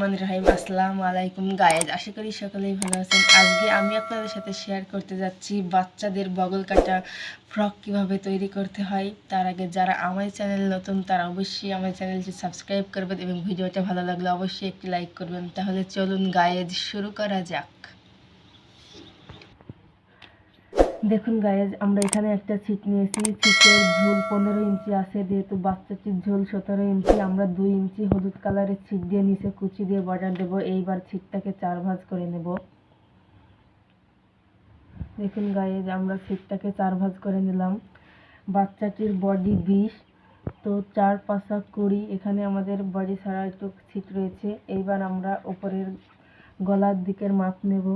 রহিম আসসালামু আলাইকুম গায়েজ, আশা করি সকলেই ভালো আছেন। আজকে আমি আপনাদের সাথে শেয়ার করতে যাচ্ছি বাচ্চাদের বগল কাটা ফ্রক কিভাবে তৈরি করতে হয়। তার আগে যারা আমার চ্যানেল নতুন তারা অবশ্যই আমার চ্যানেলটি সাবস্ক্রাইব করবেন এবং ভিডিওটা ভালো লাগলে অবশ্যই একটি লাইক করবেন। তাহলে চলুন গায়েজ শুরু করা যাক। দেখুন গায়েজ, আমরা এখানে একটা ছিট নিয়েছি। ছিটের ঝোল 15 ইঞ্চি আছে, যেহেতু বাচ্চাটির ঝোল 17 ইঞ্চি। আমরা 2 ইঞ্চি হলুদ কালারের ছিট দিয়ে নিচে কুচি দিয়ে বর্ডার দেবো। এইবার ছিটটাকে 4 ভাঁজ করে নেব। দেখুন গায়েজ, আমরা ছিটটাকে 4 ভাঁজ করে নিলাম। বাচ্চাটির বডি 20, তো 4 5 20। এখানে আমাদের বডি ছাড়া একটু ছিট রয়েছে। এইবার আমরা উপরের গলার দিকের মাপ নেব।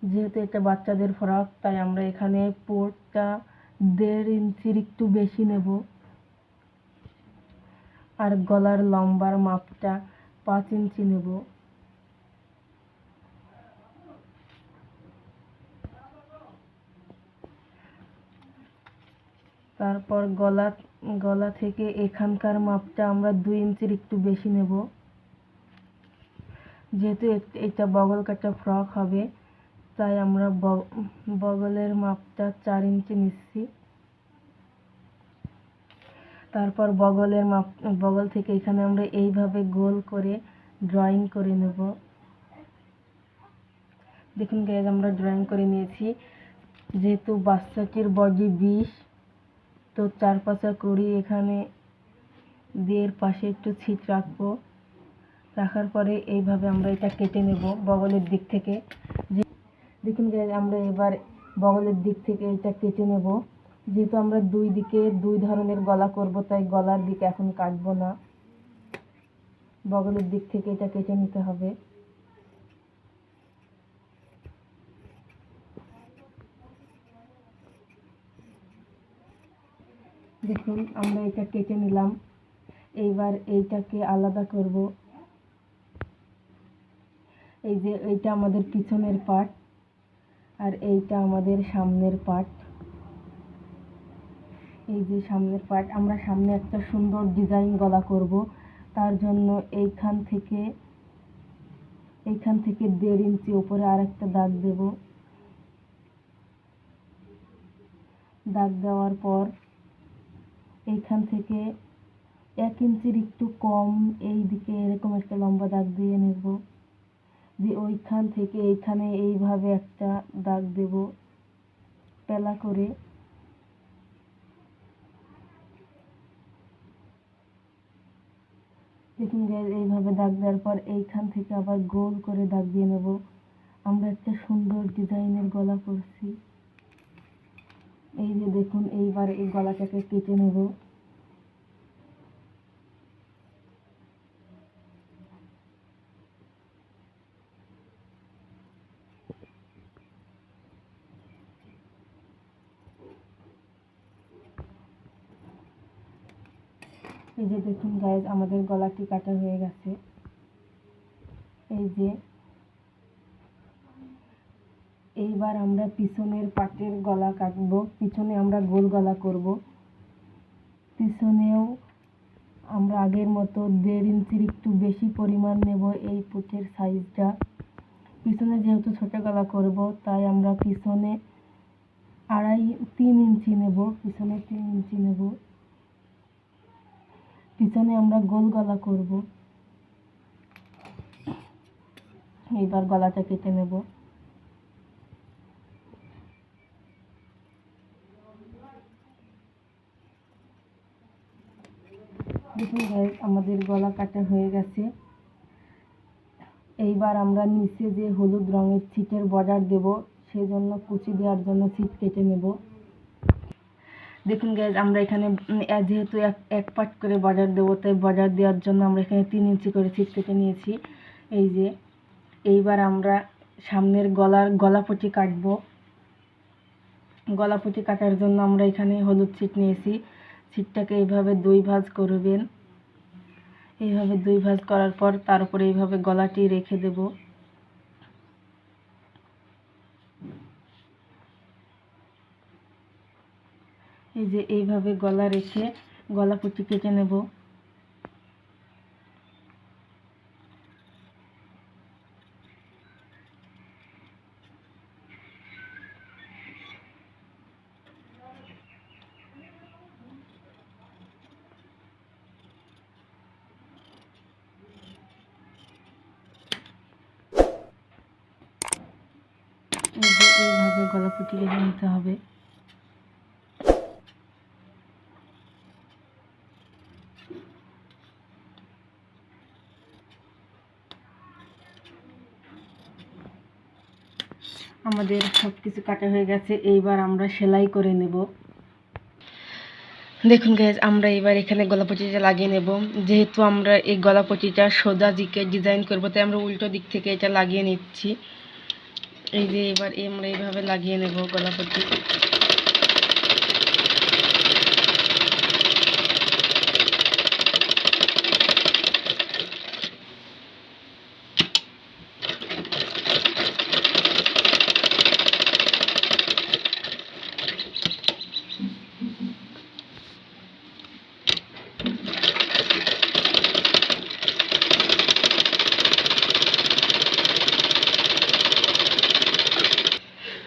যেহেতু এটা বাচ্চাদের ফ্রক, তাই আমরা এখানে পোর্টটা 1.5 ইঞ্চির একটু বেশি নেব, আর গলার লম্বার মাপটা 5 ইঞ্চি নেব। তারপর গলা থেকে এখানকার মাপটা আমরা 2 ইঞ্চির একটু বেশি নেব। যেহেতু এটা বগল কাটা ফ্রক হবে, তাই আমরা বগলের মাপটা 4 ইঞ্চি নিচ্ছি। তারপর বগল থেকে এখানে আমরা এইভাবে গোল করে ড্রয়িং করে নেব। দেখুন গাইজ, আমরা ড্রয়িং করে নিয়েছি। যেহেতু বাচ্চাটির বডি 20, তো 4 5 20 এখানে দিয়ে এর পাশে একটু ছিট রাখবো। রাখার পরে এইভাবে আমরা এটা কেটে নেব বগলের দিক থেকে। দেখুন গাইজ, আমরা এবার বগলের দিক থেকে এটা কেটে নেব। যেহেতু আমরা দুই দিকে 2 ধরনের গলা করব, তাই গলার দিক এখন কাটবো না, বগলের দিক থেকে এটা কেটে নিতে হবে। দেখুন, আমরা এটা কেটে নিলাম। এইবার এইটাকে আলাদা করব। এই যে এইটা আমাদের পিছনের পার্ট, আর এইটা আমাদের সামনের পার্ট। এই যে সামনের পার্ট, আমরা সামনে একটা সুন্দর ডিজাইন গলা করব। তার জন্য এইখান থেকে 1.5 ইঞ্চি উপরে আর একটা দাগ দেব। দাগ দেওয়ার পর এইখান থেকে 1 ইঞ্চির একটু কম এই দিকে এরকম একটা লম্বা দাগ দিয়ে নেব। যে ওইখান থেকে এইখানে এইভাবে একটা দাগ দেব পেলা করে। দেখুন গাইজ, এইভাবে দাগ দেওয়ার পর এইখান থেকে আবার গোল করে দাগ দিয়ে নেব। আমরা একটা সুন্দর ডিজাইনের গলা করছি। এই যে দেখুন, এইবার এই গলাটাকে কেটে নেব। এই যে দেখুন গাইজ, আমাদের গলাটি কাটা হয়ে গেছে। এই যে এইবার আমরা পিছনের পাটের গলা কাটবো। পিছনে আমরা গোল গলা করব। পিছনেও আমরা আগের মতো 1.5 ইঞ্চির একটু বেশি পরিমাণ নেব এই পুঁথের সাইজটা। পিছনে যেহেতু ছোট গলা করব, তাই আমরা পিছনে 3 ইঞ্চি নেব। পিছনে 3 ইঞ্চি নেব। পিছনে আমরা গোল গলা করব। এইবার গলাটা কেটে নেব। দেখুন গাইস, আমাদের গলা কাটা হয়ে গেছে। এইবার আমরা নিচে যে হলুদ রঙের ছিটের বর্ডার দেব, সেজন্য কুচি দেওয়ার জন্য ছিট কেটে নেব। দেখুন গাইস, আমরা এখানে যেহেতু এক পাট করে বর্ডার দেবো, তাই বর্ডার দেওয়ার জন্য আমরা এখানে 3 ইঞ্চি করে ছিট কেটে নিয়েছি। এই যে এইবার আমরা সামনের গলাপটি কাটবো। গলাপটি কাটার জন্য আমরা এখানে হলুদ ছিট নিয়েছি। ছিটটাকে এইভাবে 2 ভাঁজ করবেন। এইভাবে 2 ভাঁজ করার পর তার উপরে এইভাবে গলাটি রেখে দেব। এই যে এইভাবে গলা রেখে গলাপটি কেটে নেব। গলাপটি রেখে নিতে হবে। আমাদের সব কিছু কাটা হয়ে গেছে, এইবার আমরা সেলাই করে নেব। দেখুন গাইজ, আমরা এবার এখানে গলাপটিটা লাগিয়ে নেব। যেহেতু আমরা এই গলাপটিটা সোজা দিকে ডিজাইন করব, তাই আমরা উল্টো দিক থেকে এটা লাগিয়ে নিচ্ছি। এই যে এবার আমরা এইভাবে লাগিয়ে নেব গলাপটি।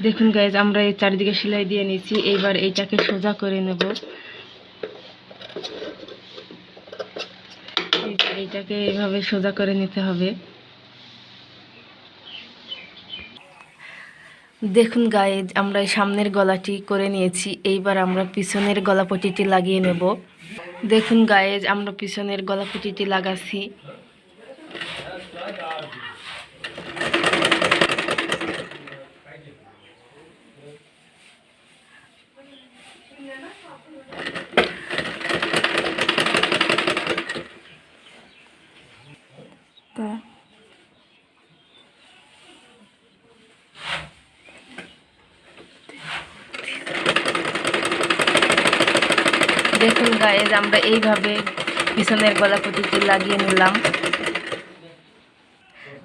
দেখুন গাইজ, আমরা এই চারিদিকে সেলাই দিয়ে নিয়েছি। এইবার এইটাকে সোজা করে নেব। এইটাকে এইভাবে সোজা করে নিতে হবে। দেখুন গাইজ, আমরা এই সামনের গলাটি করে নিয়েছি। এইবার আমরা পিছনের গলাপটিটি লাগিয়ে নেব। দেখুন গাইজ, আমরা পিছনের গলাপটিটি লাগাচ্ছি। দেখুন গাইজ, আমরা এইভাবে পিছনের গলাপটিটি লাগিয়ে নিলাম।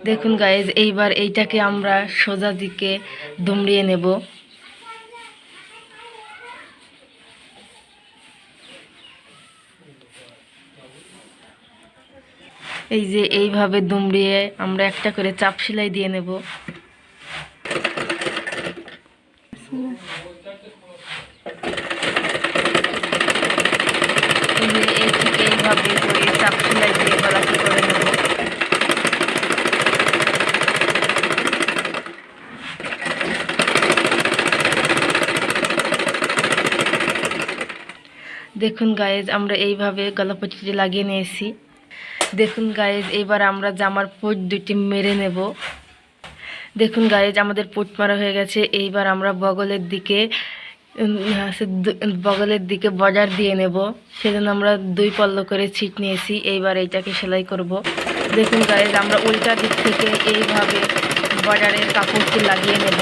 দেখুন গাইজ, এইবার এইটাকে আমরা সোজা দিকে দুমড়িয়ে নেব। এই যে এইভাবে দুমড়িয়ে আমরা একটা করে চাপ সেলাই দিয়ে নেব। এইভাবে করে চাপ সেলাই দিয়ে গলাটি করে নেব। দেখুন গাইজ, আমরা এইভাবে গলাপটিটি লাগিয়ে নিয়েছি। দেখুন গাইজ, এবার আমরা জামার পোট দুটি মেরে নেব। দেখুন গাইজ, আমাদের পোট মারা হয়ে গেছে। এইবার আমরা বগলের দিকে বর্ডার দিয়ে নেব। সেজন্য আমরা 2 পল্ল করে ছিট নিয়েছি। এইবার এইটাকে সেলাই করব। দেখুন গাইজ, আমরা উল্টা দিক থেকে এইভাবে বর্ডারের কাপড়টি লাগিয়ে নেব।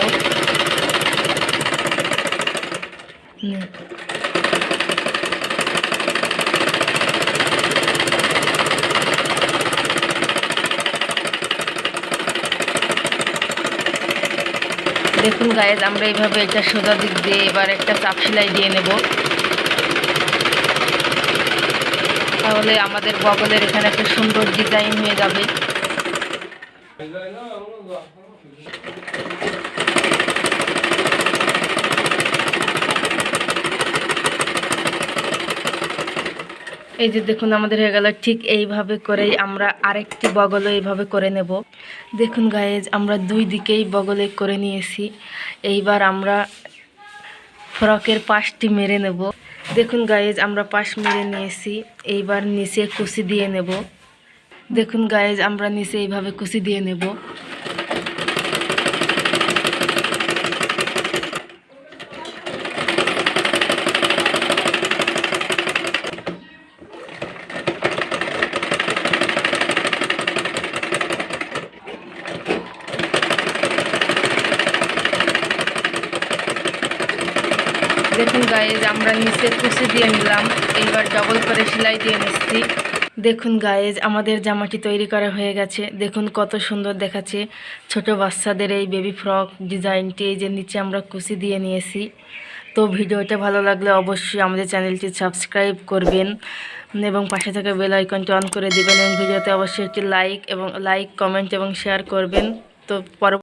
দেখুন গাইজ, আমরা এইভাবে এটা সোজা দিক দিয়ে এবার একটা চাপ সেলাই দিয়ে নেব। তাহলে আমাদের বগলের এখানে একটা সুন্দর ডিজাইন হয়ে যাবে। এই যে দেখুন, আমাদের হয়ে গেল। ঠিক এইভাবে করেই আমরা আরেকটি বগলও এইভাবে করে নেব। দেখুন গাইজ, আমরা 2 দিকেই বগলে করে নিয়েছি। এইবার আমরা ফ্রকের পাশটি মেরে নেব। দেখুন গাইজ, আমরা পাশ মেরে নিয়েছি। এইবার নিচে কুচি দিয়ে নেব। দেখুন গাইজ, আমরা নিচে এইভাবে কুচি দিয়ে নেব। দেখুন গাইজ, আমরা নিচে কুচি দিয়ে নিলাম। এইবার ডবল করে সেলাই দিয়ে নিচ্ছি। দেখুন গাইজ, আমাদের জামাটি তৈরি করা হয়ে গেছে। দেখুন কত সুন্দর দেখাচ্ছে ছোট বাচ্চাদের এই বেবি ফ্রক ডিজাইনটি। এই যে নিচে আমরা কুচি দিয়ে নিয়েছি। তো ভিডিওটা ভালো লাগলে অবশ্যই আমাদের চ্যানেলটি সাবস্ক্রাইব করবেন এবং পাশে থাকা বেল আইকনটি অন করে দিবেন এবং ভিডিওতে অবশ্যই একটি লাইক, কমেন্ট এবং শেয়ার করবেন। তো